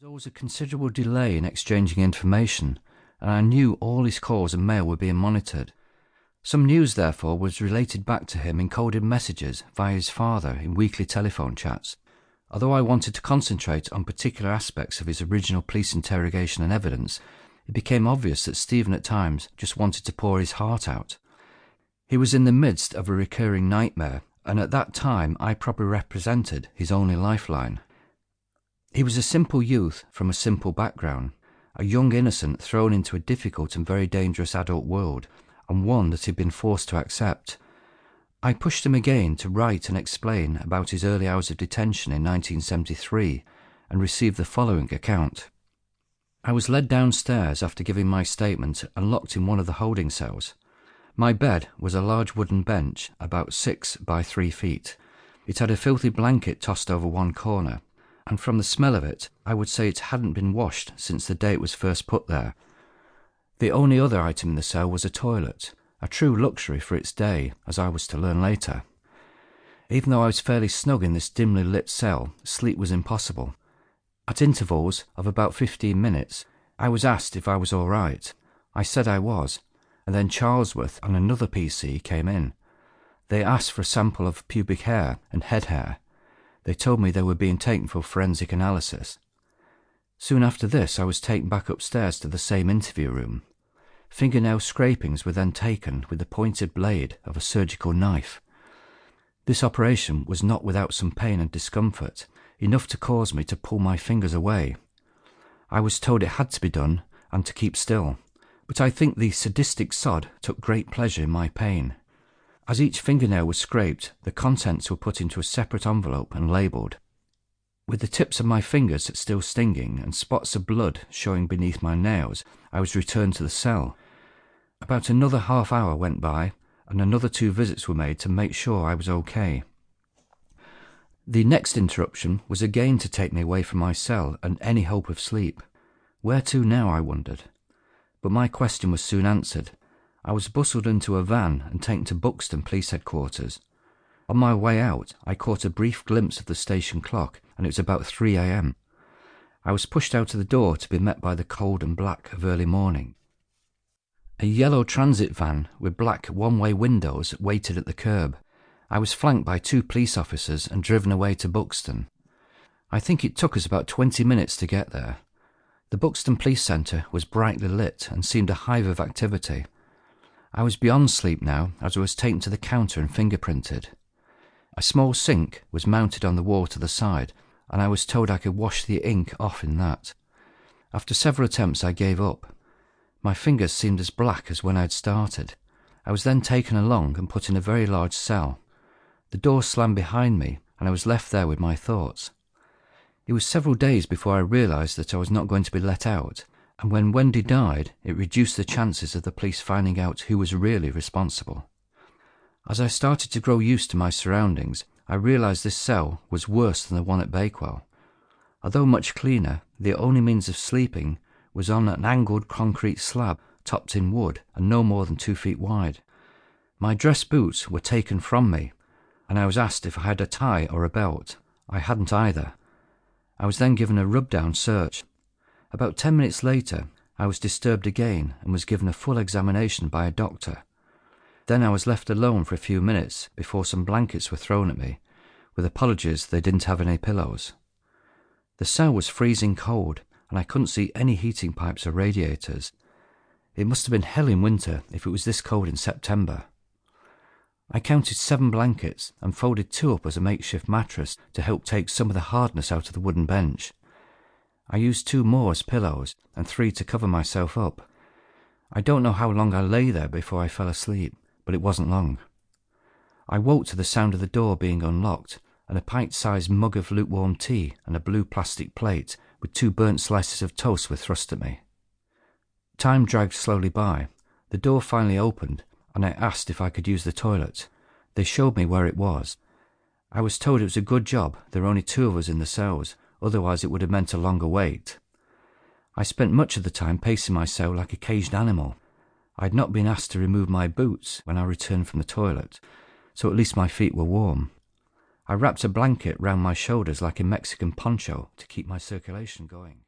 There was always a considerable delay in exchanging information, and I knew all his calls and mail were being monitored. Some news, therefore, was related back to him in coded messages via his father in weekly telephone chats. Although I wanted to concentrate on particular aspects of his original police interrogation and evidence, it became obvious that Stephen at times just wanted to pour his heart out. He was in the midst of a recurring nightmare, and at that time I probably represented his only lifeline. He was a simple youth from a simple background, a young innocent thrown into a difficult and very dangerous adult world, and one that he'd been forced to accept. I pushed him again to write and explain about his early hours of detention in 1973, and received the following account. I was led downstairs after giving my statement and locked in one of the holding cells. My bed was a large wooden bench about 6 by 3 feet. It had a filthy blanket tossed over one corner, and from the smell of it, I would say it hadn't been washed since the day it was first put there. The only other item in the cell was a toilet, a true luxury for its day, as I was to learn later. Even though I was fairly snug in this dimly lit cell, sleep was impossible. At intervals of about 15 minutes, I was asked if I was all right. I said I was, and then Charlesworth and another PC came in. They asked for a sample of pubic hair and head hair. They told me they were being taken for forensic analysis. Soon after this, I was taken back upstairs to the same interview room. Fingernail scrapings were then taken with the pointed blade of a surgical knife. This operation was not without some pain and discomfort, enough to cause me to pull my fingers away. I was told it had to be done and to keep still, but I think the sadistic sod took great pleasure in my pain. As each fingernail was scraped, the contents were put into a separate envelope and labelled. With the tips of my fingers still stinging and spots of blood showing beneath my nails, I was returned to the cell. About another half hour went by, and another 2 visits were made to make sure I was okay. The next interruption was again to take me away from my cell and any hope of sleep. Where to now, I wondered. But my question was soon answered. I was bustled into a van and taken to Buxton Police Headquarters. On my way out, I caught a brief glimpse of the station clock, and it was about 3 a.m. I was pushed out of the door to be met by the cold and black of early morning. A yellow transit van with black one-way windows waited at the curb. I was flanked by 2 police officers and driven away to Buxton. I think it took us about 20 minutes to get there. The Buxton Police Centre was brightly lit and seemed a hive of activity. I was beyond sleep now, as I was taken to the counter and fingerprinted. A small sink was mounted on the wall to the side, and I was told I could wash the ink off in that. After several attempts I gave up. My fingers seemed as black as when I had started. I was then taken along and put in a very large cell. The door slammed behind me, and I was left there with my thoughts. It was several days before I realised that I was not going to be let out, and when Wendy died, it reduced the chances of the police finding out who was really responsible. As I started to grow used to my surroundings, I realised this cell was worse than the one at Bakewell. Although much cleaner, the only means of sleeping was on an angled concrete slab topped in wood and no more than 2 feet wide. My dress boots were taken from me, and I was asked if I had a tie or a belt. I hadn't either. I was then given a rub-down search. About 10 minutes later, I was disturbed again and was given a full examination by a doctor. Then I was left alone for a few minutes before some blankets were thrown at me, with apologies they didn't have any pillows. The cell was freezing cold, and I couldn't see any heating pipes or radiators. It must have been hell in winter if it was this cold in September. I counted 7 blankets and folded 2 up as a makeshift mattress to help take some of the hardness out of the wooden bench. I used 2 more as pillows and 3 to cover myself up. I don't know how long I lay there before I fell asleep, but it wasn't long. I woke to the sound of the door being unlocked, and a pint-sized mug of lukewarm tea and a blue plastic plate with 2 burnt slices of toast were thrust at me. Time dragged slowly by. The door finally opened, and I asked if I could use the toilet. They showed me where it was. I was told it was a good job there were only 2 of us in the cells, otherwise it would have meant a longer wait. I spent much of the time pacing my cell like a caged animal. I had not been asked to remove my boots when I returned from the toilet, so at least my feet were warm. I wrapped a blanket round my shoulders like a Mexican poncho to keep my circulation going.